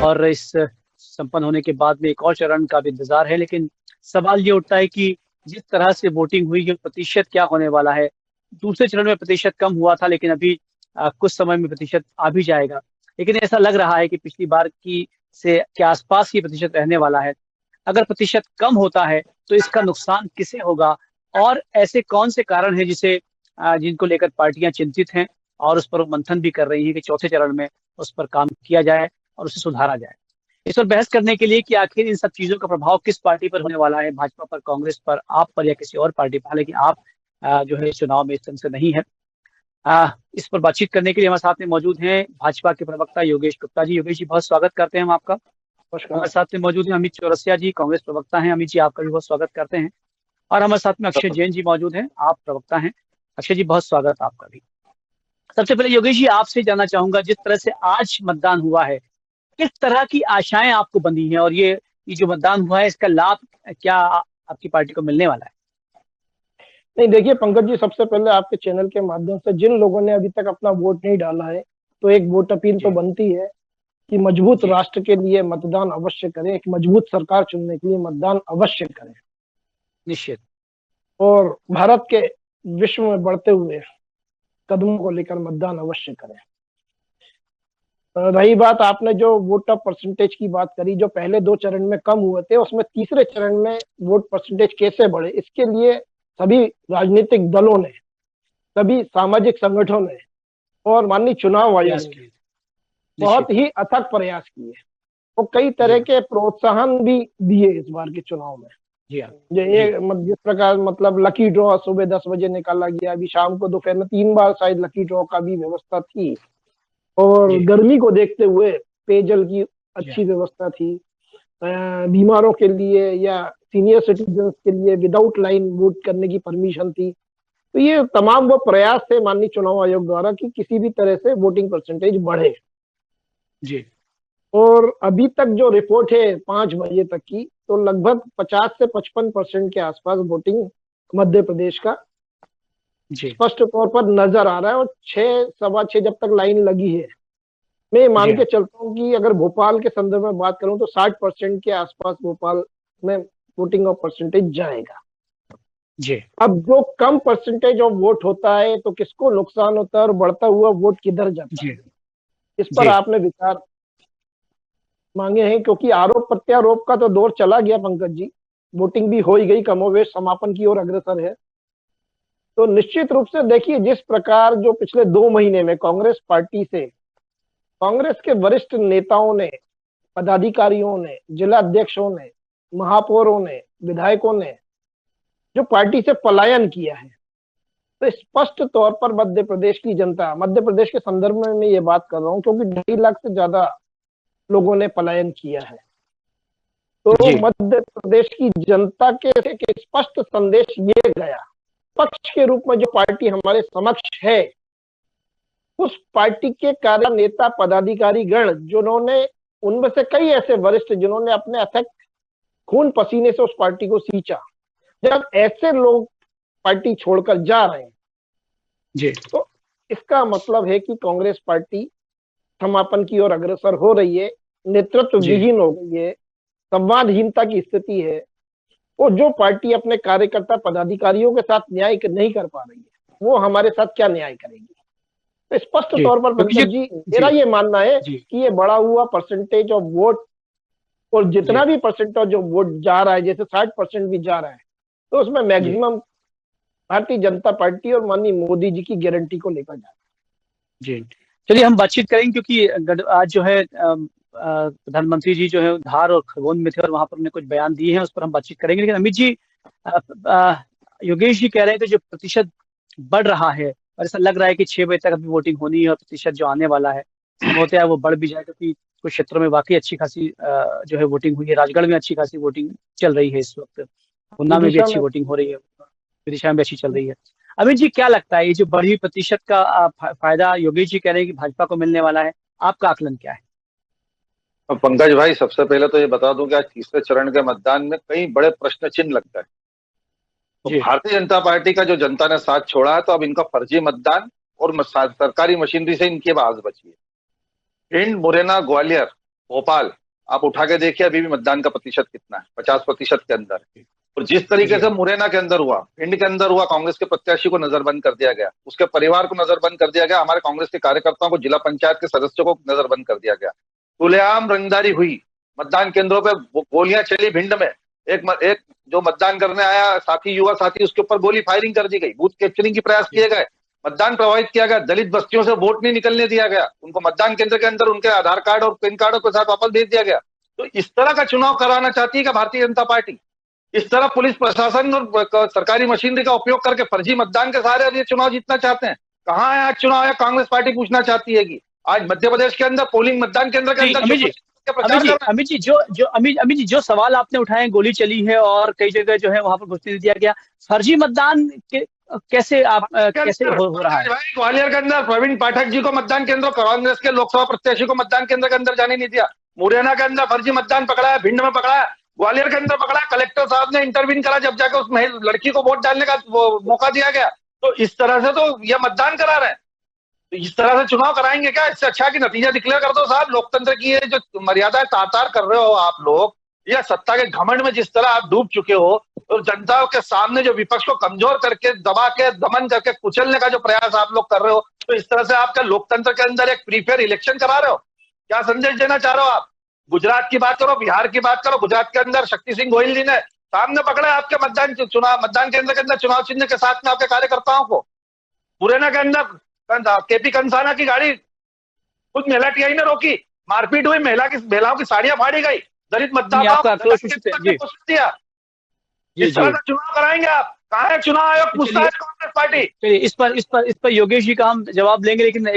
और इस संपन्न होने के बाद में एक और चरण का भी इंतजार है। लेकिन सवाल ये उठता है कि जिस तरह से वोटिंग हुई, ये प्रतिशत क्या होने वाला है। दूसरे चरण में प्रतिशत कम हुआ था, लेकिन अभी कुछ समय में प्रतिशत आ भी जाएगा। लेकिन ऐसा लग रहा है कि पिछली बार की से के आसपास ही प्रतिशत रहने वाला है। अगर प्रतिशत कम होता है तो इसका नुकसान किसे होगा, और ऐसे कौन से कारण हैं जिनको लेकर पार्टियां चिंतित हैं और उस पर वो मंथन भी कर रही हैं कि चौथे चरण में उस पर काम किया जाए और उसे सुधारा जाए। इस पर बहस करने के लिए कि आखिर इन सब चीजों का प्रभाव किस पार्टी पर होने वाला है, भाजपा पर, कांग्रेस पर, आप पर, या किसी और पार्टी पर। हालांकि आप जो है इस चुनाव में इस ढंग से नहीं है। इस पर बातचीत करने के लिए हमारे साथ में मौजूद हैं भाजपा के प्रवक्ता योगेश गुप्ता जी। योगेश जी, बहुत स्वागत करते हैं हम आपका। हमारे साथ में मौजूद हैं अमित चौरसिया जी, कांग्रेस प्रवक्ता हैं। अमित जी, आपका भी बहुत स्वागत करते हैं। और हमारे साथ में अक्षय जैन जी मौजूद हैं, आप प्रवक्ता हैं। अक्षय जी, बहुत स्वागत आपका भी। सबसे पहले योगेश जी, आपसे जानना चाहूंगा, जिस तरह से आज मतदान हुआ है, किस तरह की आशाएं आपको बंधी हैं, और ये जो मतदान हुआ है, इसका लाभ क्या आपकी पार्टी को मिलने वाला है? नहीं, देखिए पंकज जी, सबसे पहले आपके चैनल के माध्यम से जिन लोगों ने अभी तक अपना वोट नहीं डाला है, तो एक वोट अपील तो बनती है कि मजबूत राष्ट्र के लिए मतदान अवश्य करें, एक मजबूत सरकार चुनने के लिए मतदान अवश्य करें। निश्चित। और भारत के विश्व में बढ़ते हुए कदमों को लेकर मतदान अवश्य करें। रही बात, आपने जो वोट ऑफ परसेंटेज की बात करी, जो पहले 2 चरण में कम हुए थे, उसमें तीसरे चरण में वोट परसेंटेज कैसे बढ़े, इसके लिए सभी राजनीतिक दलों ने, सभी सामाजिक संगठनों ने और माननीय चुनाव आयोग ने बहुत ही अथक प्रयास किए और कई तरह के प्रोत्साहन भी दिए इस बार के चुनाव में। जिस प्रकार मतलब लकी ड्रॉ सुबह 10 बजे निकाला गया, अभी शाम को दोपहर में 3 बार शायद लकी ड्रॉ का भी व्यवस्था थी, और गर्मी को देखते हुए पेयजल की अच्छी व्यवस्था थी। बीमारों के लिए या सीनियर सिटीजन के लिए विदाउट लाइन वोट करने की परमिशन थी। तो ये तमाम वो प्रयास थे माननीय चुनाव आयोग द्वारा कि किसी भी तरह से वोटिंग परसेंटेज बढ़े जी। और अभी तक जो रिपोर्ट है 5 बजे तक की, तो लगभग 50 से 55% के आसपास वोटिंग मध्य प्रदेश का स्पष्ट तौर पर नजर आ रहा है। और 6, सवा 6 जब तक लाइन लगी है, मैं मान के चलता हूँ कि अगर भोपाल के संदर्भ में बात करूं तो 60% के आसपास भोपाल में वोटिंग ऑफ परसेंटेज जाएगा। जी। अब जो कम परसेंटेज ऑफ वोट होता है तो किसको नुकसान होता है और बढ़ता हुआ वोट किधर जाता है, इस पर आपने विचार मांगे हैं। क्योंकि आरोप प्रत्यारोप का तो दौर चला गया पंकज जी, वोटिंग भी हो ही गई, कमोवेश समापन की ओर अग्रसर है। तो निश्चित रूप से देखिए, जिस प्रकार जो पिछले 2 महीने में कांग्रेस पार्टी से कांग्रेस के वरिष्ठ नेताओं ने, पदाधिकारियों ने, जिला अध्यक्षों ने, महापौरों ने, विधायकों ने जो पार्टी से पलायन किया है, तो स्पष्ट तौर पर मध्य प्रदेश की जनता, मध्य प्रदेश के संदर्भ में मैं ये बात कर रहा हूं क्योंकि 2.5 लाख से ज्यादा लोगों ने पलायन किया है, तो मध्य प्रदेश की जनता के एक स्पष्ट संदेश ये गया, पक्ष के रूप में जो पार्टी हमारे समक्ष है, उस पार्टी के कार्य नेता पदाधिकारी गण जिन्होंने, उनमें से कई ऐसे वरिष्ठ जिन्होंने अपने अथक खून पसीने से उस पार्टी को सींचा, जब ऐसे लोग पार्टी छोड़कर जा रहे हैं जी, तो इसका मतलब है कि कांग्रेस पार्टी समापन की ओर अग्रसर हो रही है, नेतृत्व विहीन हो गई है, संवादहीनता की स्थिति है। और जो पार्टी अपने कार्यकर्ता पदाधिकारियों के साथ न्याय नहीं कर पा रही है, वो हमारे साथ क्या न्याय करेगी। तो स्पष्ट तौर पर पंकज जी, मेरा ये मानना है कि ये बढ़ा हुआ परसेंटेज ऑफ वोट और जितना भी परसेंटेज ऑफ वोट जा रहा है, जैसे 60% भी जा रहा है, तो उसमें मैक्सिमम भारतीय जनता पार्टी और माननीय मोदी जी की गारंटी को लेकर जा रहा है। जी, चलिए हम बातचीत करेंगे, क्योंकि आज जो है प्रधानमंत्री जी जो है धार और खरगोन में थे और वहां पर उन्होंने कुछ बयान दिए हैं, उस पर हम बातचीत करेंगे। लेकिन अमित जी, योगेश जी कह रहे हैं कि जो प्रतिशत बढ़ रहा है, और ऐसा लग रहा है कि 6 बजे तक अभी वोटिंग होनी है और प्रतिशत जो आने वाला है संभवतः है वो बढ़ भी जाए, क्योंकि कुछ क्षेत्रों में वाकई अच्छी खासी जो है वोटिंग हुई है। राजगढ़ में अच्छी खासी वोटिंग चल रही है इस वक्त, उन्ना में भी अच्छी वोटिंग हो रही है, विदिशा में भी अच्छी चल रही है। अमित जी, क्या लगता है ये जो बढ़ी प्रतिशत का फायदा योगेश जी कह रहे हैं कि भाजपा को मिलने वाला है, आपका आकलन क्या है? पंकज भाई, सबसे पहले तो ये बता दूं कि आज तीसरे चरण के मतदान में कई बड़े प्रश्न चिन्ह लगता है। तो भारतीय जनता पार्टी का जो जनता ने साथ छोड़ा है, तो अब इनका फर्जी मतदान और सरकारी मशीनरी से इनकी आवाज बची है। भिंड, मुरैना, ग्वालियर भोपाल, आप उठा के देखिए अभी भी मतदान का प्रतिशत कितना है, 50% के अंदर है। और जिस तरीके से मुरैना के अंदर हुआ, भिंड के अंदर हुआ, कांग्रेस के प्रत्याशी को नजरबंद कर दिया गया, उसके परिवार को नजरबंद कर दिया गया, हमारे कांग्रेस के कार्यकर्ताओं को, जिला पंचायत के सदस्यों को नजरबंद कर दिया गया, खुलेआम रंगदारी हुई, मतदान केंद्रों पे गोलियां चली। भिंड में एक जो मतदान करने आया साथी, युवा साथी, उसके ऊपर गोली फायरिंग कर दी गई, बूथ कैप्चरिंग की प्रयास किए गए, मतदान प्रभावित किया गया, दलित बस्तियों से वोट नहीं निकलने दिया गया, उनको मतदान केंद्र के अंदर उनके आधार कार्ड और पैन कार्डों के साथ वापस भेज दिया गया। तो इस तरह का चुनाव कराना चाहती है क्या भारतीय जनता पार्टी? इस तरह पुलिस प्रशासन और सरकारी मशीनरी का उपयोग करके फर्जी मतदान के सहारे अब ये चुनाव जीतना चाहते हैं? कहाँ है आज चुनाव? है कांग्रेस पार्टी पूछना चाहती है कि आज मध्य प्रदेश के अंदर पोलिंग मतदान केंद्र के अंदर अमित जी जो सवाल आपने उठाए, गोली चली है और कई जगह जो है वहां पर घुसने दिया गया, फर्जी मतदान के कैसे हो रहा है? ग्वालियर के अंदर प्रवीण पाठक जी को मतदान केंद्र, कांग्रेस के लोकसभा प्रत्याशी को मतदान केंद्र के अंदर जाने नहीं दिया। मुरैना के अंदर फर्जी मतदान पकड़ा है, भिंड में पकड़ा है, ग्वालियर के अंदर पकड़ा है। कलेक्टर साहब ने इंटरवीन करा, जब जाकर उस लड़की को वोट डालने का मौका दिया गया। तो इस तरह से तो यह मतदान करा रहे हैं, तो इस तरह से चुनाव कराएंगे क्या? इससे अच्छा कि नतीजा डिक्लेयर कर दो साहब। लोकतंत्र की ये जो मर्यादा तार कर रहे हो आप लोग, या सत्ता के घमंड में जिस तरह आप डूब चुके हो, और जनता के सामने जो विपक्ष को कमजोर करके, दबा के, दमन करके कुचलने का जो प्रयास आप लोग कर रहे हो, तो इस तरह से आपका लोकतंत्र के अंदर एक प्री फेयर इलेक्शन करा रहे हो। क्या संदेश देना चाह रहे हो आप? गुजरात की बात करो, बिहार की बात करो, गुजरात के अंदर शक्ति सिंह गोहिल जी ने सामने पकड़ा आपके मतदान केंद्र के अंदर चुनाव चिन्ह के साथ में आपके कार्यकर्ताओं को। मुरैना के अंदर केपी कंसाना की गाड़ी खुद महिला टीआई ने रोकी, मारपीट हुई, महिलाओं की साड़ियां फाड़ी गई, दलित मतदाताओं को दिया। इस तरह का चुनाव कराएंगे आप? कहाँ है चुनाव आयोग? पूछता है कांग्रेस पार्टी। इस पर योगेश जी का हम जवाब लेंगे, लेकिन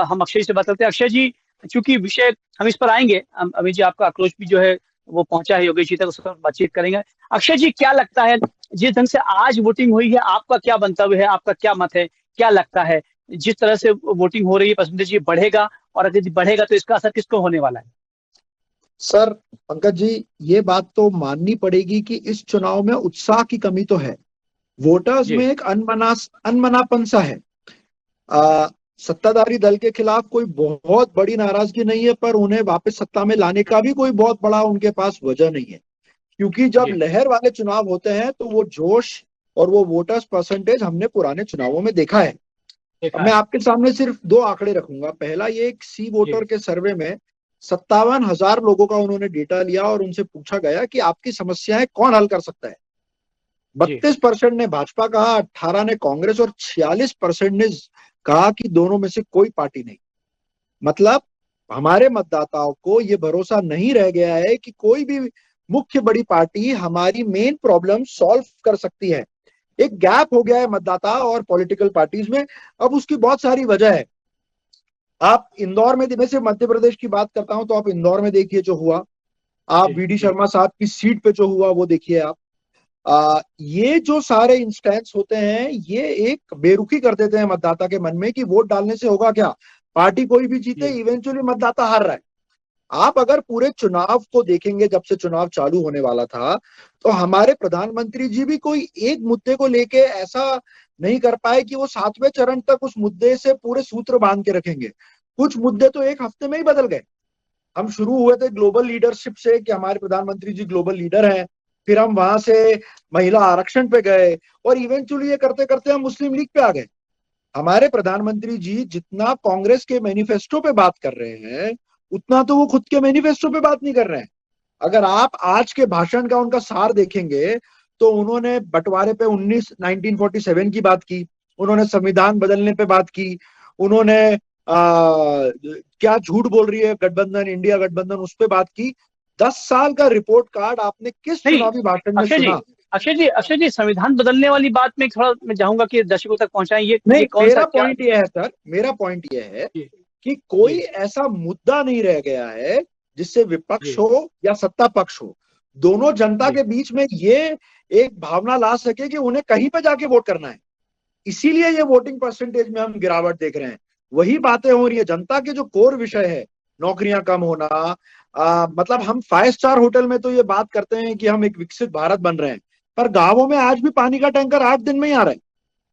हम अक्षय से बात करते हैं। अक्षय जी, चूंकि विषय हम इस पर आएंगे, अमित जी आपका आक्रोश भी जो है वो पहुंचा है योगेश जी तक, उस पर बातचीत करेंगे। अक्षय जी, क्या लगता है जिस ढंग से आज वोटिंग हुई है, आपका क्या मंतव्य है, आपका क्या मत है? क्या लगता है जिस तरह से वोटिंग हो रही है, परसेंटेज ये बढ़ेगा, और अगर बढ़ेगा तो इसका असर किसको होने वाला है? सर पंकज जी, ये बात तो माननी पड़ेगी कि इस चुनाव में उत्साह की कमी तो है, वोटर्स में एक अनमनापन सा है। सत्ताधारी दल के खिलाफ कोई बहुत बड़ी नाराजगी नहीं है, पर उन्हें वापस सत्ता में लाने का भी कोई बहुत बड़ा उनके पास वजह नहीं है, क्योंकि जब लहर वाले चुनाव होते हैं तो वो जोश और वो वोटर्स परसेंटेज हमने पुराने चुनावों में देखा है। मैं आपके सामने सिर्फ 2 आंकड़े रखूंगा। पहला, ये एक सी वोटर के सर्वे में 57,000 लोगों का उन्होंने डेटा लिया और उनसे पूछा गया कि आपकी समस्याएं कौन हल कर सकता है। 32% ने भाजपा कहा, 18 ने कांग्रेस और 46% ने कहा कि दोनों में से कोई पार्टी नहीं। मतलब हमारे मतदाताओं को ये भरोसा नहीं रह गया है कि कोई भी मुख्य बड़ी पार्टी हमारी मेन प्रॉब्लम सॉल्व कर सकती है। एक गैप हो गया है मतदाता और पॉलिटिकल पार्टीज में। अब उसकी बहुत सारी वजह है। आप इंदौर में, मैं मध्य प्रदेश की बात करता हूं, तो आप इंदौर में देखिए जो हुआ, आप वीडी शर्मा साहब की सीट पे जो हुआ वो देखिए आप। ये जो सारे इंस्टेंस होते हैं, ये एक बेरुखी कर देते हैं मतदाता के मन में कि वोट डालने से होगा क्या, पार्टी कोई भी जीते, इवेंचुअली मतदाता हार रहा है। आप अगर पूरे चुनाव को देखेंगे, जब से चुनाव चालू होने वाला था, तो हमारे प्रधानमंत्री जी भी कोई एक मुद्दे को लेके ऐसा नहीं कर पाए कि वो 7वें चरण तक उस मुद्दे से पूरे सूत्र बांध के रखेंगे। कुछ मुद्दे तो एक हफ्ते में ही बदल गए। हम शुरू हुए थे ग्लोबल लीडरशिप से कि हमारे प्रधानमंत्री जी ग्लोबल लीडर हैं, फिर हम वहां से महिला आरक्षण पे गए, और इवेंचुअली ये करते करते हम मुस्लिम लीग पे आ गए। हमारे प्रधानमंत्री जी जितना कांग्रेस के मैनिफेस्टो पे बात कर रहे हैं, उतना तो वो खुद के मैनिफेस्टो पे बात नहीं कर रहे हैं। अगर आप आज के भाषण का उनका सार देखेंगे, तो उन्होंने बंटवारे पे 1947 की बात की, उन्होंने संविधान बदलने पे बात की, उन्होंने क्या झूठ बोल रही है गठबंधन, इंडिया गठबंधन, उस पे बात की। 10 साल का रिपोर्ट कार्ड आपने किस चुनावी भाषण में सुना? अक्षय जी, संविधान बदलने वाली बात में थोड़ा मैं चाहूंगा कि दर्शकों तक पहुंचाएं। ये नहीं, मेरा पॉइंट ये है सर, मेरा पॉइंट ये है कि कोई ऐसा मुद्दा नहीं रह गया है जिससे विपक्ष हो या सत्ता पक्ष हो, दोनों जनता के बीच में ये एक भावना ला सके कि उन्हें कहीं पे जाके वोट करना है। इसीलिए ये वोटिंग परसेंटेज में हम गिरावट देख रहे हैं। वही बातें हो रही है, जनता के जो कोर विषय है, नौकरियां कम होना, मतलब हम 5 स्टार होटल में तो ये बात करते हैं कि हम एक विकसित भारत बन रहे हैं, पर गांवों में आज भी पानी का टैंकर 8 दिन में ही आ रहा है।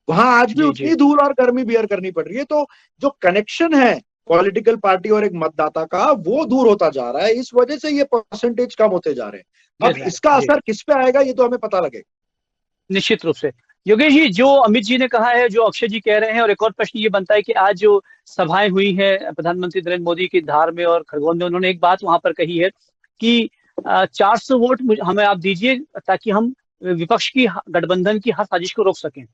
वहां आज भी उतनी धूल और गर्मी बियर करनी पड़ रही है। तो जो कनेक्शन है पॉलिटिकल पार्टी और एक मतदाता का, वो दूर होता जा रहा है। इस वजह से ये परसेंटेज कम होते जा रहे हैं। अब इसका असर किस पे आएगा ये तो हमें पता लगेगा। निश्चित रूप से। योगेश जी, जो अमित जी ने कहा है, जो अक्षय जी कह रहे हैं, और एक और प्रश्न ये बनता है कि आज जो सभाएं हुई है प्रधानमंत्री नरेंद्र मोदी की धार में और खरगोन में, उन्होंने एक बात वहां पर कही है कि 400 वोट हमें आप दीजिए ताकि हम विपक्ष की गठबंधन की हर साजिश को रोक सकें।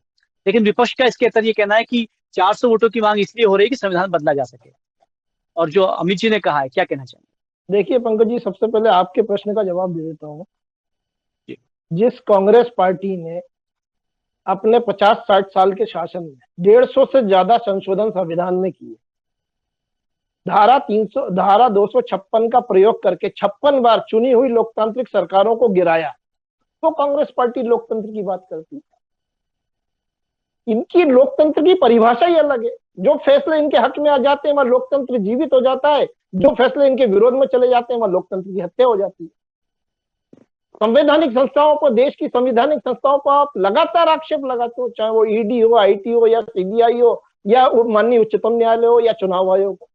लेकिन विपक्ष का इसके अंदर ये कहना है कि 400 वोटों की मांग इसलिए हो रही है कि संविधान बदला जा सके। और जो अमित जी ने कहा है, क्या कहना चाहिए? देखिए पंकज जी, सबसे पहले आपके प्रश्न का जवाब दे देता हूँ। जिस कांग्रेस पार्टी ने अपने 50-60 साल के शासन में 150 से ज्यादा संशोधन संविधान में किए, धारा 256 का प्रयोग करके 56 बार चुनी हुई लोकतांत्रिक सरकारों को गिराया, तो कांग्रेस पार्टी लोकतंत्र की बात करती है। इनकी लोकतंत्र की परिभाषा ही अलग है। जो फैसले इनके हक में आ जाते हैं वहां लोकतंत्र जीवित हो जाता है, जो फैसले इनके विरोध में चले जाते हैं वहां लोकतंत्र की हत्या हो जाती है। संवैधानिक संस्थाओं पर, देश की संवैधानिक संस्थाओं पर आप लगातार आक्षेप लगाते हो, चाहे वो ईडी हो, आईटी हो, या सीबीआई हो, या माननीय उच्चतम न्यायालय हो, या चुनाव आयोग हो।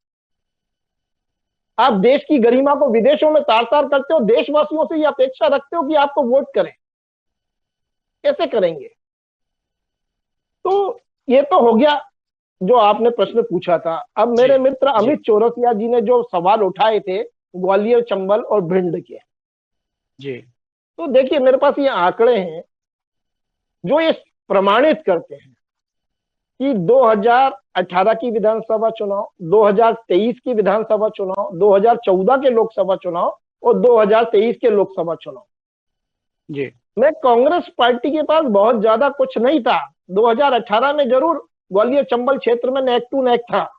आप देश की गरिमा को विदेशों में तार तार करते हो, देशवासियों से ये अपेक्षा रखते हो कि आपको वोट करें। कैसे करेंगे? तो ये तो हो गया जो आपने प्रश्न पूछा था। अब मेरे मित्र अमित चौरसिया जी ने जो सवाल उठाए थे ग्वालियर, चंबल और भिंड के, जी, तो देखिए मेरे पास ये आंकड़े हैं जो ये प्रमाणित करते हैं कि 2018 की विधानसभा चुनाव, 2023 की विधानसभा चुनाव, 2014 के लोकसभा चुनाव और 2023 के लोकसभा चुनाव जी, में कांग्रेस पार्टी के पास बहुत ज्यादा कुछ नहीं था। 2018 में जरूर ग्वालियर चंबल क्षेत्र में नेक टू नेक था,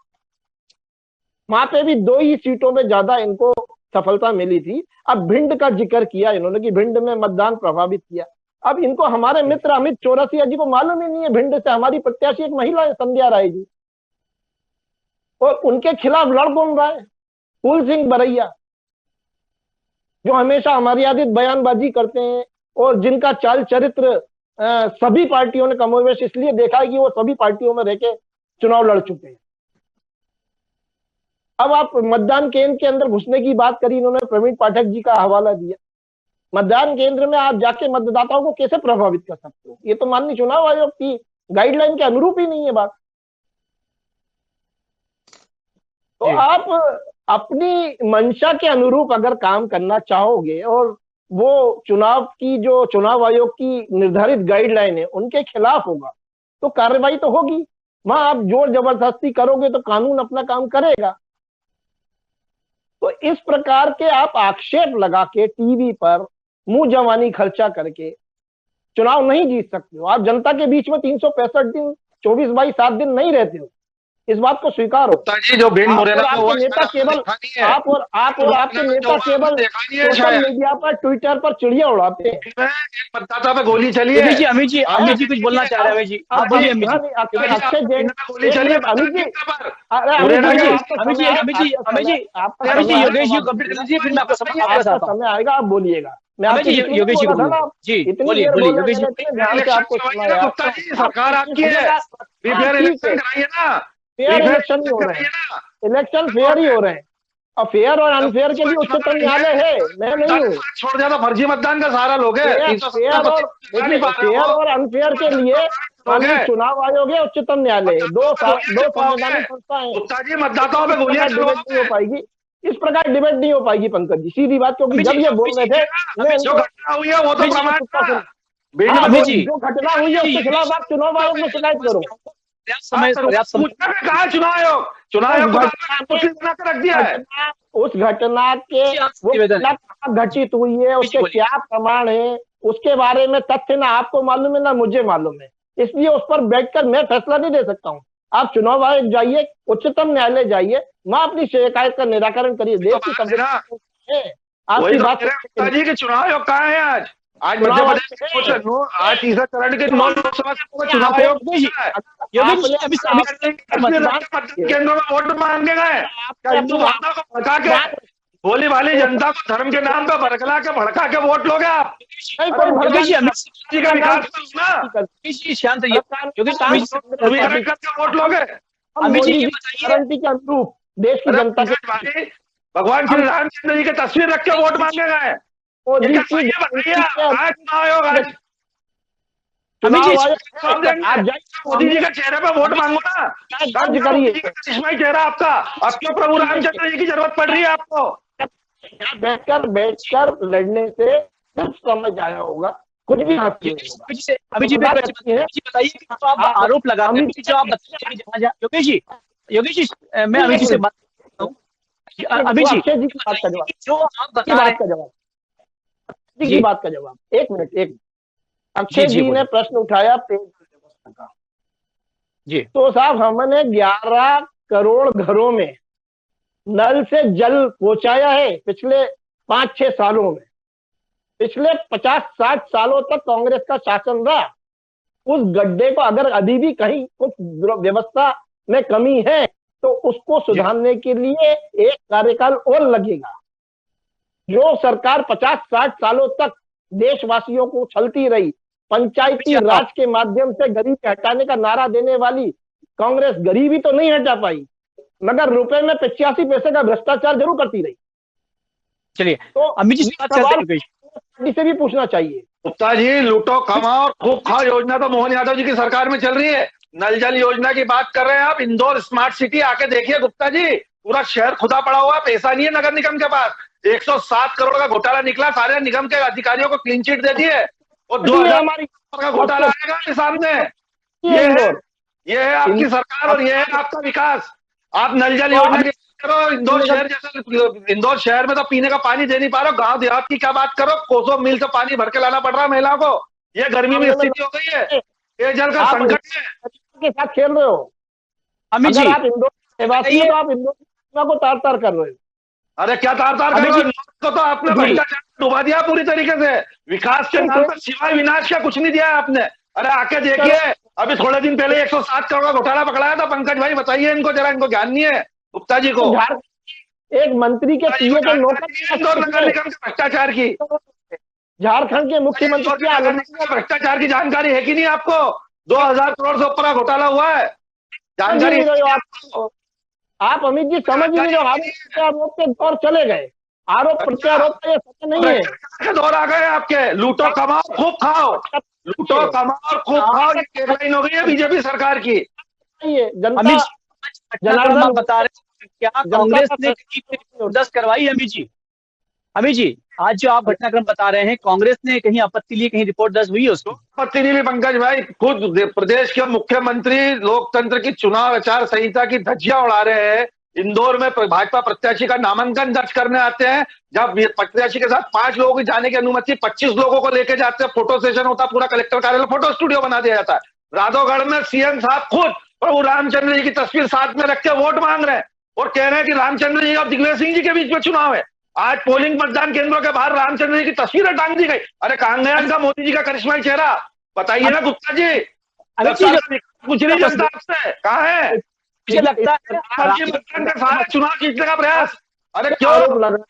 वहां पे भी 2 ही सीटों में ज्यादा इनको सफलता मिली थी। अब भिंड का जिक्र किया इन्होंने कि भिंड में मतदान प्रभावित किया। अब इनको हमारे मित्र अमित चौरसिया जी को मालूम ही नहीं है भिंड से हमारी प्रत्याशी एक महिला है, संध्या राय जी, और उनके खिलाफ लड़ कौन रहा है? फूल सिंह बरैया, जो हमेशा हमारी आदित बयानबाजी करते हैं और जिनका चाल चरित्र सभी पार्टियों ने कमोवेश इसलिए देखा है कि वो सभी पार्टियों में रहकर चुनाव लड़ चुके हैं। अब आप मतदान केंद्र के अंदर घुसने की बात करी, इन्होंने प्रवीण पाठक जी का हवाला दिया। मतदान केंद्र में आप जाके मतदाताओं को कैसे प्रभावित कर सकते हो? ये तो माननीय चुनाव आयोग की गाइडलाइन के अनुरूप ही नहीं है बात। तो आप अपनी मंशा के अनुरूप अगर काम करना चाहोगे और वो चुनाव की, जो चुनाव आयोग की निर्धारित गाइडलाइन है उनके खिलाफ होगा, तो कार्रवाई तो होगी। वहां आप जोर जबरदस्ती करोगे तो कानून अपना काम करेगा। तो इस प्रकार के आप आक्षेप लगा के टीवी पर मुंह जवानी खर्चा करके चुनाव नहीं जीत सकते हो। आप जनता के बीच में 365 दिन 24/7 दिन नहीं रहते हो, इस बात को स्वीकार हो। जी, जो भिंड मुरैना में हुआ, नेता केवल आप और आपके नेता केवल सोशल मीडिया पर, ट्विटर पर चिड़िया उड़ाते हैं। मतदाता पे गोली चली है। अमित जी कुछ बोलना चाह रहे हैं। अमित जी आप बोलिए। अक्षय जैन, गोली चली है अमित जी, योगेश जी कंप्लीट कर लीजिए, फिर मैं आपको समय आएगा, आप बोलिएगा। मैं आपको योगेश जी बोलिए, योगेश जी। सरकार आपकी है, इलेक्शन कराइए ना। इलेक्शन ही हो रहे हैं, इलेक्शन फेयर ही हो रहे हैं, और फेयर और अनफेयर के लिए उच्चतम न्यायालय है, मैं नहीं हूँ। छोड़ दिया तो फर्जी मतदान का सहारा लोग फेयर और अनफेयर के लिए चुनाव आयोग है, उच्चतम न्यायालय है, दो संवैधानिक संस्थाएं। गुप्ता जी, मतदाताओं पे गोलियां डिबेट नहीं हो पाएगी, इस प्रकार डिबेट नहीं हो पाएगी पंकज जी, सीधी बात। क्योंकि जब ये बोल रहे थे जो घटना हुई है वो तो प्रमाण था। जो घटना हुई है उसके खिलाफ आप चुनाव आयोग में शिकायत करो। कहा चुनाव आयोग रख दिया है। उस घटना के वो घटित हुई है, उसके क्या प्रमाण है, उसके बारे में तथ्य ना आपको मालूम है ना मुझे मालूम है, इसलिए उस पर बैठकर मैं फैसला नहीं दे सकता हूँ। आप चुनाव आयोग जाइए, उच्चतम न्यायालय जाइए, वहां अपनी शिकायत का निराकरण करिए। देश की आपकी बात जी के चुनाव आयोग कहाँ है आज? आज मध्य प्रदेश आज तीसरा चरण के लोकसभा चुनाव आयोग केंद्रों में वोट मांगे गए। हिंदू भावना को भड़का के, भोली वाली जनता को धर्म के नाम पे भड़का के वोट लोगे आप? शांत वोट लोगे गारंटी के अनुरूप देश की जनता के भाई, भगवान श्री रामचंद्र जी की तस्वीर रख के वोट मांगे गए। मोदी ये की बताइए आज चुनाव आयोग आज चुनाव आयोग आप जाइए मोदी जी के चेहरे पे वोट मांगो ना, दर्ज करिए, करिश्माई चेहरा आपका। अब क्यों प्रभु रामचंद्र जी की जरूरत पड़ रही है आपको? बैठकर लड़ने से सब समझ आया होगा, कुछ भी हासिल नहीं होगा। अभी जी बताइए कि तो आप आरोप लगा रहे हैं, जो आप बताइए जहाँ योगेश जी मैं अभी जी से बात करता हूँ। अभी जी की बात का जवाब, जो आप बता रहे हैं की बात का जवाब, एक मिनट अक्षय जी ने प्रश्न उठाया पेयजल व्यवस्था का। जी तो साहब हमने 11 करोड़ घरों में नल से जल पहुंचाया है पिछले 5-6 सालों में। पिछले 50-60 सालों तक कांग्रेस का शासन रहा। उस गड्ढे को अगर अभी भी कहीं कुछ व्यवस्था में कमी है तो उसको सुधारने के लिए एक कार्यकाल और लगेगा। जो सरकार 50-60 सालों तक देशवासियों को छलती रही, पंचायती राज के माध्यम से गरीबी हटाने का नारा देने वाली कांग्रेस गरीबी तो नहीं हटा पाई, मगर रुपए में 85 पैसे का भ्रष्टाचार जरूर करती रही। चलिए तो अमित जी से भी पूछना चाहिए। गुप्ता जी, लूटो कमाओ और खूब खाओ योजना तो मोहन यादव जी की सरकार में चल रही है। नल जल योजना की बात कर रहे हैं आप। इंदौर स्मार्ट सिटी आके देखिए गुप्ता जी, पूरा शहर खुदा पड़ा हुआ, पैसा नहीं है नगर निगम के पास। 107 करोड़ का घोटाला निकला, सारे निगम के अधिकारियों को क्लीन चिट दे दिए और 2000 का घोटाला आएगा के सामने। ये है आपकी सरकार और ये है आपका विकास। आप नल जल योजना की करो, इंदौर शहर जैसे, इंदौर शहर में तो पीने का पानी दे नहीं पा रहे हो, गांव देहात की क्या बात करो, कोसों मील से पानी भर के लाना पड़ रहा है महिलाओं को। ये गर्मी में स्थिति हो गई है, पेयजल का संकट है। के साथ खेल रहे हो अमित जी। आप इंदौर निवासी हो तो आप इंदौर को तार तार कर रहे हो। अरे क्या तार तार कर रहे हो? तो आपने भ्रष्टाचार डुबा दिया पूरी तरीके से। विकास के नाम पर सिवाय विनाश का कुछ नहीं दिया आपने। अरे आके देखिए, अभी थोड़े दिन पहले 107 करोड़ का घोटाला पकड़ाया था। पंकज भाई बताइए इनको जरा, इनको ज्ञान नहीं है गुप्ता जी को। एक मंत्री के पीए को इंदौर नगर निगम के भ्रष्टाचार की, झारखंड के मुख्यमंत्री भ्रष्टाचार की जानकारी है कि नहीं आपको? 2000 करोड़ से ऊपर का घोटाला हुआ है, जानकारी आप अमित जी समझ नहीं रहे। आरोप प्रत्यारोप के दौर चले गए, आरोप प्रत्यारोप का ये सत्य नहीं है। दौर आ गए आपके। लूटो कमाओ खूब खाओ, लूटो कमाओ और खूब खाओ, ये टैगलाइन हो गई है बीजेपी सरकार की। जनता जनार्दन बता रहे हैं क्या कांग्रेस ने जबरदस्त करवाई? अमित जी आज जो आप घटनाक्रम बता रहे हैं, कांग्रेस ने कहीं आपत्ति ली, कहीं रिपोर्ट दर्ज हुई है उसको? आपत्ति नहीं ली पंकज भाई। खुद प्रदेश के मुख्यमंत्री लोकतंत्र की चुनाव आचार संहिता की धज्जियां उड़ा रहे हैं। इंदौर में भाजपा प्रत्याशी का नामांकन दर्ज करने आते हैं, जब प्रत्याशी के साथ 5 लोगों की जाने की अनुमति, 25 लोगों को लेकर जाते हैं, फोटो सेशन होता है, पूरा कलेक्टर कार्यालय फोटो स्टूडियो बना दिया जाता है। राधौगढ़ में सीएम साहब खुद प्रभु रामचंद्र जी की तस्वीर साथ में रख के वोट मांग रहे हैं और कह रहे हैं कि रामचंद्र जी और दिग्विजय सिंह जी के बीच में चुनाव है। आज पोलिंग मतदान केंद्रों के बाहर रामचंद्र जी की तस्वीरें टांग दी गई। अरे कहां गया इनका मोदी जी का करिश्माई चेहरा? बताइए ना गुप्ता जी, कुछ नहीं जनता आपसे कहाँ है? मुझे लगता है मतदान का सारा चुनाव जीतने का प्रयास। अरे क्यों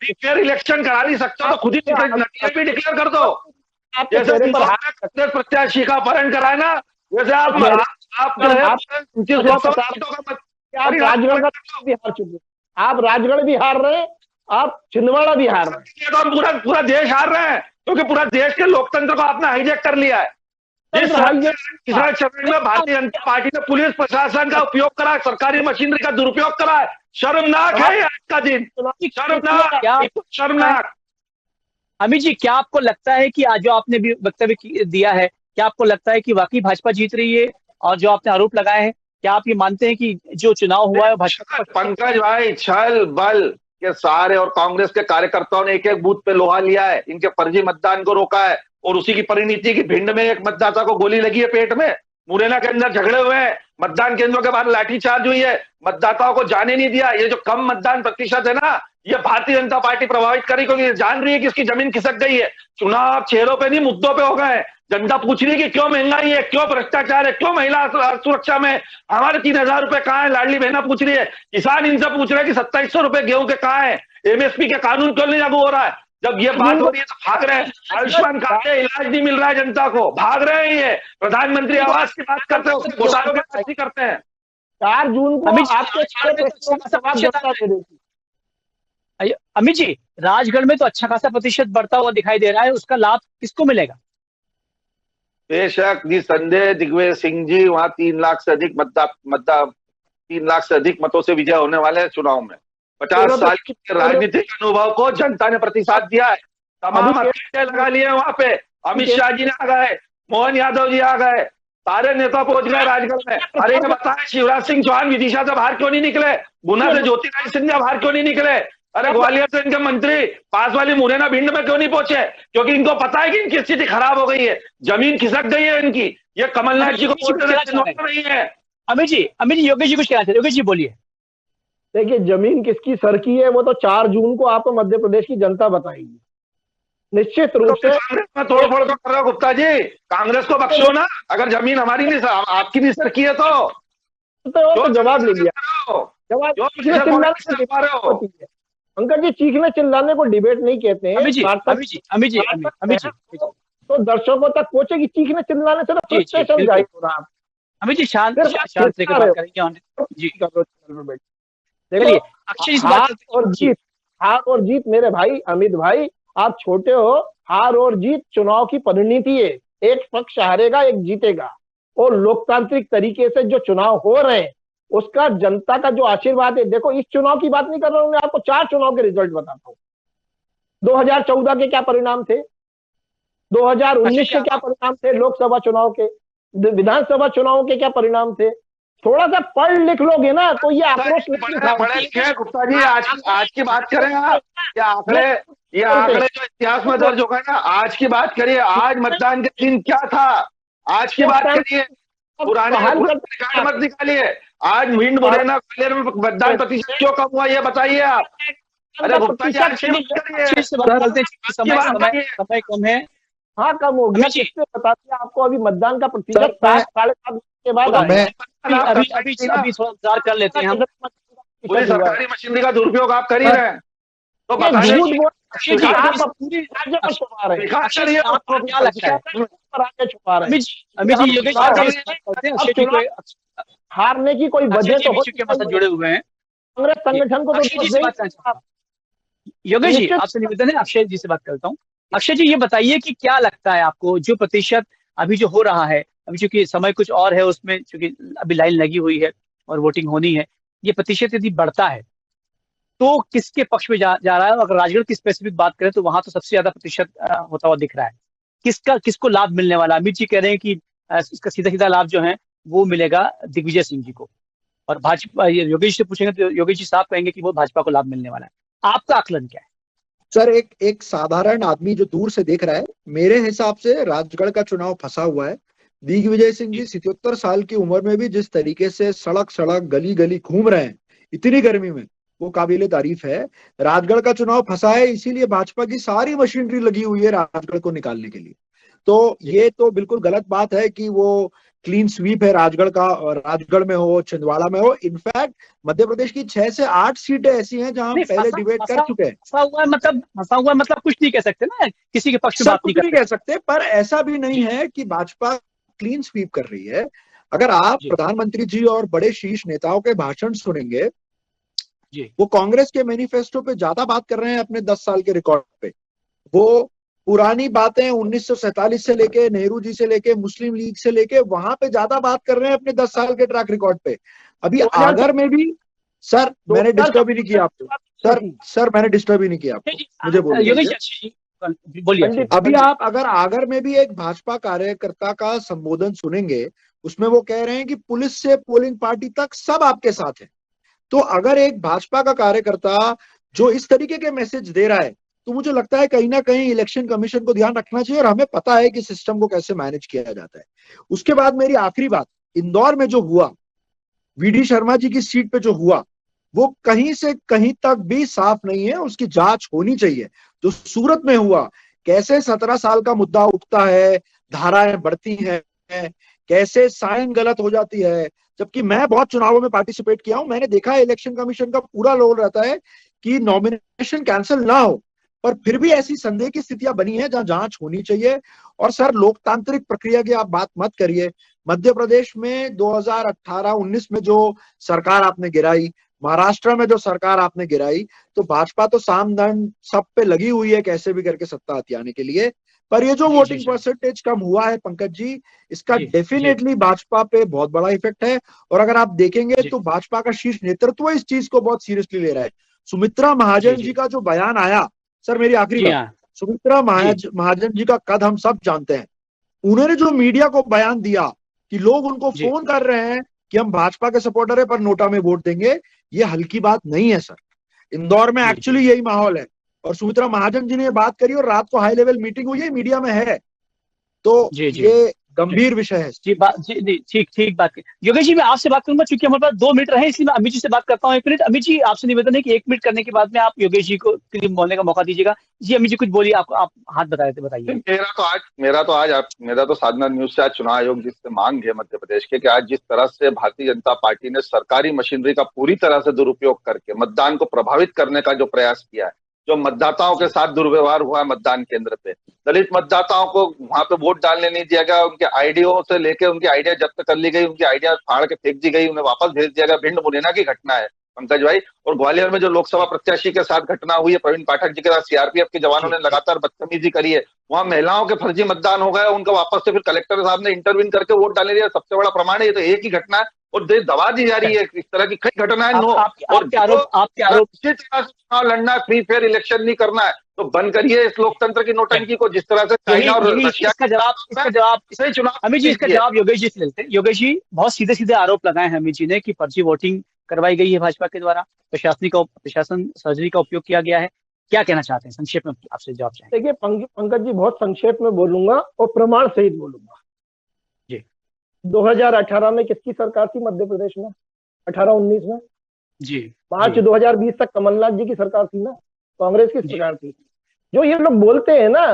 फेयर इलेक्शन करा नहीं सकते तो खुद ही नतीजे भी डिक्लेयर कर दो। जैसे प्रत्याशी का अपहरण कराए ना, जैसे आप राजगढ़ का भी हार चुके, आप राजगढ़ भी हार रहे, आप छिंदवाड़ा भी हार रहे हैं, तो पूरा देश हार रहे हैं क्योंकि पूरा देश के लोकतंत्र को आपने हाईजैक कर लिया है। जिस तीसरा चरण में भारतीय जनता पार्टी ने पुलिस प्रशासन का उपयोग करा, सरकारी मशीनरी का दुरुपयोग करा है। शर्मनाक है आज का दिन, शर्मनाक, शर्मनाक। अमित जी क्या आपको लगता है कि आज जो आपने भी वक्तव्य दिया है, क्या आपको लगता है कि वाकई भाजपा जीत रही है? और जो आपने आरोप लगाए हैं, क्या आप ये मानते हैं कि जो चुनाव हुआ है भाजपा? पंकज भाई, छल बल के सारे और कांग्रेस के कार्यकर्ताओं ने एक एक बूथ पे लोहा लिया है, इनके फर्जी मतदान को रोका है और उसी की परिणति की भिंड में एक मतदाता को गोली लगी है पेट में, मुरैना के अंदर झगड़े हुए हैं, मतदान केंद्रों के बाहर लाठीचार्ज हुई है, मतदाताओं को जाने नहीं दिया। ये जो कम मतदान प्रतिशत है ना, ये भारतीय जनता पार्टी प्रभावित करी क्योंकि जान रही है कि इसकी जमीन खिसक गई है। चुनाव चेहरों पे नहीं मुद्दों पे हो गए। जनता पूछ रही है कि क्यों महंगाई है, क्यों भ्रष्टाचार है, क्यों महिला सुरक्षा में हमारे 3000 रुपए कहाँ है, लाडली बहना पूछ रही है। किसान इनसे पूछ रहे हैं कि 2700 रुपए गेहूं के कहाँ है, एमएसपी के कानून क्यों नहीं लागू हो रहा है। जब ये बात हो रही है तो भाग रहे हैं। आयुष्मान कार्ड से इलाज नहीं मिल रहा है जनता को, भाग रहे हैं। ये प्रधानमंत्री आवास की बात करते हैं, उसके घोटालों की बात नहीं करते हैं। 4 जून को अमित जी, आपके सारे प्रश्नों का जवाब जनता दे रही थी। अमित जी, राजगढ़ में तो अच्छा खासा प्रतिशत बढ़ता हुआ दिखाई दे रहा है, उसका लाभ किसको मिलेगा? बेशक निसंदेह दिग्विजय सिंह जी वहां 3 लाख से अधिक 3 लाख से अधिक मतों से विजय होने वाले हैं चुनाव में। 50 साल के राजनीतिक अनुभव को जनता ने प्रतिसाद दिया है। तमाम अकेले लगा लिए वहां पे। अमित शाह जी ने आ गए, मोहन यादव जी आ गए, सारे नेता पहुंच गए राजगढ़ में। अरे ये बताएं शिवराज सिंह चौहान विदिशा से बाहर क्यों नहीं निकले? गुना से ज्योतिरादित्य सिंधिया बाहर क्यों नहीं निकले? अरे ग्वालियर से इनके मंत्री पास वाली मुरैना भिंड में क्यों नहीं पहुंचे? क्योंकि इनको पता है कि इनकी स्थिति खराब हो गई है, जमीन खिसक गई है इनकी। ये कमलनाथ जी को वोट नहीं है। अमित जी, योगेश जी कुछ कहना चाहते? योगेश जी बोलिए। देखिए, जमीन किसकी सरकी है वो तो 4 जून को आपको मध्य प्रदेश की जनता बताएगी। निश्चित रूप से तोड़फोड़ तो कर रहा गुप्ता जी, कांग्रेस को बख्शो ना। अगर जमीन हमारी नहीं आपकी नहीं सरकी है तो जवाब ले लिया। जवाब पंकज जी, चीखने चिल्लाने को डिबेट नहीं कहते हैं। अमित जी, तो दर्शकों तक पहुंचे कि चीखने चिल्लाने से तो फ्रस्ट्रेशन जाहिर हो रहा है। अमित जी शांत से बात करेंगे जी। देखिए, हार और जीत मेरे भाई अमित भाई, आप छोटे हो। हार और जीत चुनाव की परिणति है। एक पक्ष हारेगा, एक जीतेगा। और लोकतांत्रिक तरीके से जो चुनाव हो रहे हैं उसका जनता का जो आशीर्वाद है। देखो, इस चुनाव की बात नहीं कर रहा हूं मैं, आपको 4 चुनाव के रिजल्ट बताता हूं। 2014 के क्या परिणाम थे, 2019 के क्या परिणाम थे, लोकसभा चुनाव के, विधानसभा चुनाव के क्या परिणाम थे। थोड़ा सा पढ़ लिख लोगे ना तो ये आक्रोश पढ़े लिखे गुप्ता जी। आज की बात करें आप, ये आंकड़े जो इतिहास में दर्ज होगा ना, आज की बात करिए। आज मतदान के दिन क्या था, आज की बात करिए। पुराने रिकॉर्ड मत निकालिए। आज भिंड मुरैना ग्वालियर में मतदान प्रतिशत क्यों कम हुआ ये बताइए आप। अरे गुप्ता जी समय कम है। हाँ, कम हो गया। किससे बता दिया आपको? अभी मतदान का प्रतिशत 7-7.5 के बाद अभी थोड़ा इंतजार कर लेते हैं हम। पूरी सरकारी मशीनरी का दुरुपयोग आप कर ही रहे हैं तो बताइए। आपको क्या लगता है? हारने की कोई वजह तो जुड़े हुए हैं कांग्रेस संगठन को। योगेश जी आपसे निवेदन है, अक्षय जी से बात करता हूँ। अक्षय जी, ये बताइए कि क्या लगता है आपको, जो प्रतिशत अभी जो हो रहा है, अभी चूंकि समय कुछ और है उसमें, चूंकि अभी लाइन लगी हुई है और वोटिंग होनी है, ये प्रतिशत यदि बढ़ता है तो किसके पक्ष में जा रहा है? अगर राजगढ़ की स्पेसिफिक बात करें तो वहां तो सबसे ज्यादा प्रतिशत होता हुआ दिख रहा है। किसको लाभ मिलने वाला? अमित जी कह रहे हैं कि इसका सीधा सीधा लाभ जो है वो मिलेगा दिग्विजय सिंह जी को, और भाजपा, योगेश से पूछेंगे तो योगेश जी साफ कहेंगे कि वो भाजपा को लाभ मिलने वाला है। आपका आकलन क्या है? सर, एक साधारण आदमी जो दूर से देख रहा है, मेरे हिसाब से राजगढ़ का चुनाव फंसा हुआ है। दिग्विजय सिंह जी 77 साल की उम्र में भी जिस तरीके से सड़क गली गली घूम रहे हैं इतनी गर्मी में, वो काबिले तारीफ है। राजगढ़ का चुनाव फंसा है, इसीलिए भाजपा की सारी मशीनरी लगी हुई है राजगढ़ को निकालने के लिए। तो ये तो बिल्कुल गलत बात है कि वो क्लीन स्वीप है राजगढ़ का, और राजगढ़ में हो, छिंदवाड़ा में हो। इनफैक्ट मध्य प्रदेश की 6 से 8 सीटें ऐसी हैं जहां हम पहले डिबेट कर चुके हैं। फंसा हुआ मतलब कुछ नहीं कह सकते ना, किसी के पक्ष में बात नहीं कह सकते। पर ऐसा भी नहीं है कि भाजपा क्लीन स्वीप कर रही है। अगर आप प्रधानमंत्री जी और बड़े शीर्ष नेताओं के भाषण सुनेंगे, वो कांग्रेस के मैनिफेस्टो पे ज्यादा बात कर रहे हैं अपने 10 साल के रिकॉर्ड पे। वो पुरानी बातें 1947 से लेके, नेहरू जी से लेके, मुस्लिम लीग से लेके, वहां पे ज्यादा बात कर रहे हैं अपने 10 साल के ट्रैक रिकॉर्ड पे। अभी आगर में भी सर मैंने डिस्टर्ब ही नहीं किया आपको। सर मैंने डिस्टर्ब ही नहीं किया आपको, मुझे बोलिए। अभी आप अगर आगर में भी एक भाजपा कार्यकर्ता का संबोधन सुनेंगे, उसमें वो कह रहे हैं कि पुलिस से पोलिंग पार्टी तक सब आपके साथ है। तो अगर एक भाजपा का कार्यकर्ता जो इस तरीके के मैसेज दे रहा है, तो मुझे लगता है कहीं ना कहीं इलेक्शन कमीशन को ध्यान रखना चाहिए, और हमें पता है कि सिस्टम को कैसे मैनेज किया जाता है। उसके बाद मेरी आखिरी बात, इंदौर में जो हुआ, वीडी शर्मा जी की सीट पे जो हुआ, वो कहीं से कहीं तक भी साफ नहीं है, उसकी जांच होनी चाहिए। जो सूरत में हुआ, कैसे 17 साल का मुद्दा उठता है, धाराएं बढ़ती हैं, कैसे साइन गलत हो जाती है। जबकि मैं बहुत चुनावों में पार्टिसिपेट किया हूं, मैंने देखा है इलेक्शन कमीशन का पूरा रोल रहता है कि नॉमिनेशन कैंसिल ना हो, पर फिर भी ऐसी संदेह की स्थितियां बनी है जहां जांच होनी चाहिए। और सर, लोकतांत्रिक प्रक्रिया की आप बात मत करिए। मध्य प्रदेश में 2018-19 में जो सरकार आपने गिराई, महाराष्ट्र में जो सरकार आपने गिराई, तो भाजपा तो साम दाम सब पे लगी हुई है कैसे भी करके सत्ता हथियाने के लिए। पर ये जो वोटिंग परसेंटेज कम हुआ है पंकज जी, इसका डेफिनेटली भाजपा पे बहुत बड़ा इफेक्ट है। और अगर आप देखेंगे तो भाजपा का शीर्ष नेतृत्व इस चीज को बहुत सीरियसली ले रहा है। सुमित्रा महाजन जी का जो बयान आया, सर मेरी आखिरी बात, सुमित्रा महाजन जी का कद हम सब जानते हैं। उन्होंने जो मीडिया को बयान दिया कि लोग उनको फोन कर रहे हैं कि हम भाजपा के सपोर्टर है पर नोटा में वोट देंगे, ये हल्की बात नहीं है सर। इंदौर में एक्चुअली यही माहौल है। और सुमित्रा महाजन जी ने ये बात करी और रात को हाई लेवल मीटिंग हुई है, मीडिया में है। तो ये गंभीर विषय है। ठीक बात। योगेश जी, मैं आपसे बात करूंगा, चूंकि हमारे पास 2 मिनट रहे, इसलिए मैं अमित जी से बात करता हूँ 1 मिनट। अमित जी, आपसे निवेदन है कि 1 मिनट करने के बाद में आप योगेश जी को बोलने का मौका दीजिएगा। जी अमित जी कुछ बोलिए, आप हाथ बताइए। मेरा तो साधना न्यूज से आज चुनाव आयोग जिससे मांग है मध्य प्रदेश के कि आज जिस तरह से भारतीय जनता पार्टी ने सरकारी मशीनरी का पूरी तरह से दुरुपयोग करके मतदान को प्रभावित करने का जो प्रयास किया है, जो मतदाताओं के साथ दुर्व्यवहार हुआ है मतदान केंद्र पे, दलित मतदाताओं को वहां पे वोट डालने नहीं दिया गया, उनके आईडियो से लेके उनकी आइडिया जब्त कर ली गई, उनकी आइडिया फाड़ के फेंक दी गई, उन्हें वापस भेज दिया गया। भिंड मुरैना की घटना है पंकज भाई। और ग्वालियर में जो लोकसभा प्रत्याशी के साथ घटना हुई है, प्रवीण पाठक जी के साथ सीआरपीएफ के जवानों ने लगातार बदतमीजी करी है, वहां महिलाओं के फर्जी मतदान हो गए, उनका वापस से फिर कलेक्टर साहब ने इंटरवीन करके वोट डालने दिया। सबसे बड़ा प्रमाण है, ये तो एक ही घटना है और देश दबा दी जा रही है। इस तरह की कई घटनाएं आपके आरोप चुनाव लड़ना, फ्री फेयर इलेक्शन नहीं करना है तो बंद करिए इस लोकतंत्र की नोटंकी को, जिस तरह से चाइना और रशिया इसका जवाब अमित जी, इसका जवाब योगेश जी से लेते हैं। योगेश जी, बहुत सीधे आरोप लगाए हैं अमित जी ने कि फर्जी वोटिंग करवाई गई है भाजपा के द्वारा, प्रशासन सर्जरी का उपयोग किया गया है। क्या कहना चाहते हैं, संक्षेप में आपसे जवाब चाहेंगे। देखिए पंकज जी, बहुत संक्षेप में बोलूंगा और प्रमाण सहित बोलूंगा। 2018 में किसकी सरकार थी मध्य प्रदेश में? 18-19 में मार्च 2020 तक कमलनाथ जी की सरकार थी ना, कांग्रेस की सरकार थी। जो ये लोग बोलते हैं ना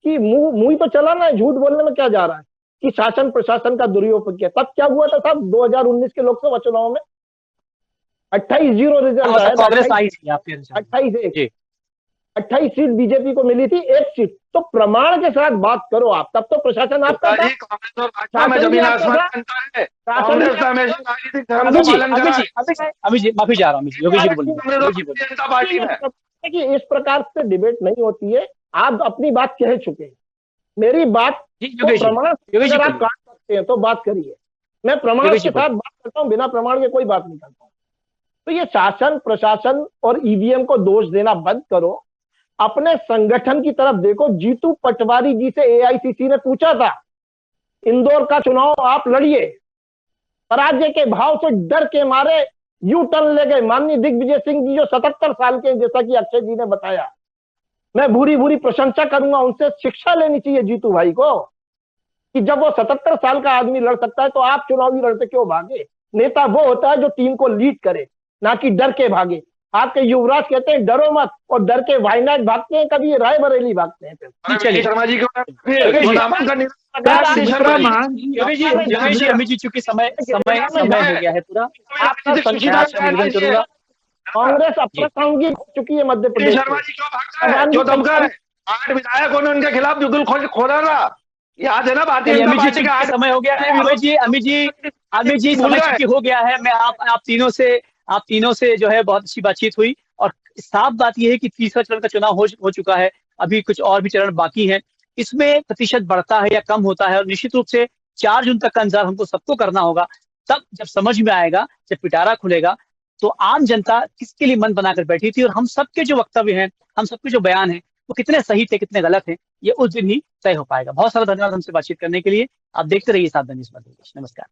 कि मुंह तो चला ना, झूठ बोलने में क्या जा रहा है कि शासन प्रशासन का दुरुपयोग किया। तब क्या हुआ था साहब? 2019 के लोकसभा चुनाव में 28-0 रिजल्ट आया, 28 सीट बीजेपी को मिली थी, 1 सीट। तो प्रमाण के साथ बात करो आप, तब तो प्रशासन आपका था। अमित जी माफी चाह रहा हूँ, योगेश जी बोलिए। कि इस प्रकार से डिबेट नहीं होती है। आप अपनी बात कह चुके हैं, मेरी बात प्रमाण अगर आप काट सकते हैं तो बात करिए। मैं प्रमाण के साथ बात करता हूँ, बिना प्रमाण के कोई बात नहीं करता हूँ। तो ये शासन प्रशासन और ईवीएम को दोष देना बंद करो, अपने संगठन की तरफ देखो। जीतू पटवारी जी से एआईसीसी ने पूछा था, इंदौर का चुनाव आप लड़िए, पराजय के भाव से डर के मारे यू टर्न ले गए। माननीय दिग्विजय सिंह जी जो 77 साल के, जैसा कि अक्षय जी ने बताया, मैं भूरी प्रशंसा करूंगा, उनसे शिक्षा लेनी चाहिए जीतू भाई को कि जब वो 77 साल का आदमी लड़ सकता है तो आप चुनावी लड़ते क्यों भागे? नेता वो होता है जो टीम को लीड करे, ना कि डर के भागे। आपके युवराज कहते हैं डरो मत, और डर के वायनाड भागते हैं, कभी रायबरेली भागते हैं। शर्मा जी अमित जी चूंकि समय हो गया है पूरा, कांग्रेस अप्रासंगिक हो चुकी है मध्य प्रदेश। शर्मा जी क्यों भागता है? जो दमकर 8 विधायकों ने उनके खिलाफ जुगल खोला था, याद है ना? भारतीय जनता पार्टी का समय हो गया है। अमित जी समय हो गया है। मैं आप तीनों से जो है बहुत अच्छी बातचीत हुई, और साफ बात यह है कि तीसरा चरण का चुनाव हो चुका है, अभी कुछ और भी चरण बाकी हैं। इसमें प्रतिशत बढ़ता है या कम होता है, और निश्चित रूप से 4 जून तक का इंतजार हमको सबको करना होगा। तब जब समझ में आएगा, जब पिटारा खुलेगा, तो आम जनता किसके लिए मन बनाकर बैठी थी, और हम सबके जो वक्तव्य हैं, हम सबके जो बयान हैं, वो कितने सही थे, कितने गलत हैं, ये उस दिन ही तय हो पाएगा। बहुत सारा धन्यवाद हमसे बातचीत करने के लिए। आप देखते रहिए सावधानी। नमस्कार।